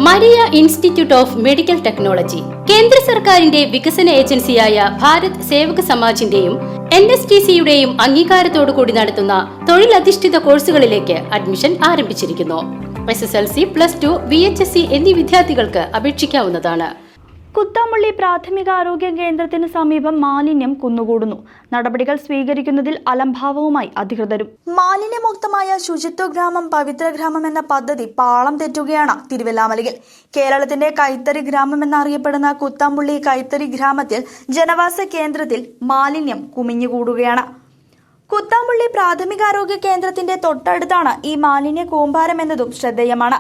Maria institute of medical technology കേന്ദ്ര സർക്കാരിന്റെ വികസന ഏജൻസിയായ ഭാരത് സേവക് സമാജിന്റെയും NSTCയുടെയും അംഗീകാരത്തോടുകൂടി നടത്തുന്ന തൊഴിലധിഷ്ഠിത കോഴ്സുകളിലേക്ക് അഡ്മിഷൻ ആരംഭിച്ചിരിക്കുന്നു. SSLC, +2, VHSC എന്നീ വിദ്യാർത്ഥികൾക്ക് അപേക്ഷിക്കാവുന്നതാണ്. കുത്താമ്പള്ളി പ്രാഥമികാരോഗ്യ കേന്ദ്രത്തിന് സമീപം മാലിന്യം കുന്നുകൂടുന്നു. നടപടികൾ സ്വീകരിക്കുന്നതിൽ അലംഭാവവുമായി അധികൃതരും. മാലിന്യമുക്തമായ ശുചിത്വ ഗ്രാമം പവിത്ര ഗ്രാമം എന്ന പദ്ധതി പാളം തെറ്റുകയാണ് തിരുവല്ലാമലയിൽ. കേരളത്തിന്റെ കൈത്തറി ഗ്രാമം എന്നറിയപ്പെടുന്ന കുത്താമ്പള്ളി കൈത്തറി ഗ്രാമത്തിൽ ജനവാസ കേന്ദ്രത്തിൽ മാലിന്യം കുമിഞ്ഞുകൂടുകയാണ്. കുത്താമ്പള്ളി പ്രാഥമികാരോഗ്യ കേന്ദ്രത്തിന്റെ തൊട്ടടുത്താണ് ഈ മാലിന്യ കൂമ്പാരം എന്നതും ശ്രദ്ധേയമാണ്.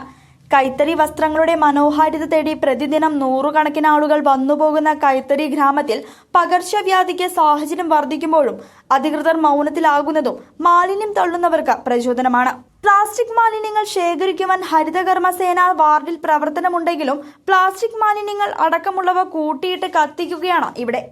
കൈത്തറി വസ്ത്രങ്ങളുടെ മനോഹാരിത തേടി പ്രതിദിനം നൂറുകണക്കിന് ആളുകൾ വന്നുപോകുന്ന കൈത്തറി ഗ്രാമത്തിൽ പകർച്ചവ്യാധിക്ക് സാഹചര്യം വർദ്ധിക്കുമ്പോഴും അധികൃതർ മൗനത്തിലാകുന്നതും മാലിന്യം തള്ളുന്നവർക്ക് പ്രചോദനമാണ്. പ്ലാസ്റ്റിക് മാലിന്യങ്ങൾ ശേഖരിക്കുവാൻ ഹരിതകർമ്മസേന വാർഡിൽ പ്രവർത്തനമുണ്ടെങ്കിലും പ്ലാസ്റ്റിക് മാലിന്യങ്ങൾ അടക്കമുള്ളവ കൂട്ടിയിട്ട് കത്തിക്കുകയാണ് ഇവിടെ.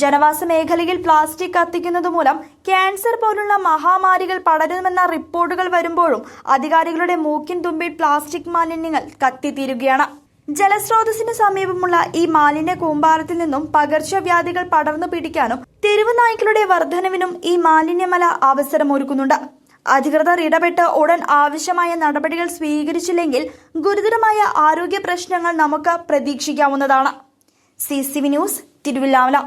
ജനവാസ മേഖലയിൽ പ്ലാസ്റ്റിക് കത്തിക്കുന്നത് മൂലം ക്യാൻസർ പോലുള്ള മഹാമാരികൾ പടരുമെന്ന റിപ്പോർട്ടുകൾ വരുമ്പോഴും അധികാരികളുടെ മൂക്കിൻ തുമ്പിൽ പ്ലാസ്റ്റിക് മാലിന്യങ്ങൾ കത്തിത്തീരുകയാണ്. ജലസ്രോതസ്സിന് സമീപമുള്ള ഈ മാലിന്യ കൂമ്പാരത്തിൽ നിന്നും പകർച്ചവ്യാധികൾ പടർന്നു പിടിക്കാനും തെരുവ് നായ്ക്കളുടെ വർധനവിനും ഈ മാലിന്യമല അവസരമൊരുക്കുന്നുണ്ട്. അധികൃതർ ഇടപെട്ട് ഉടൻ ആവശ്യമായ നടപടികൾ സ്വീകരിച്ചില്ലെങ്കിൽ ഗുരുതരമായ ആരോഗ്യ പ്രശ്നങ്ങൾ നമുക്ക് പ്രതീക്ഷിക്കാവുന്നതാണ്. CCV news, Thiruvallamala.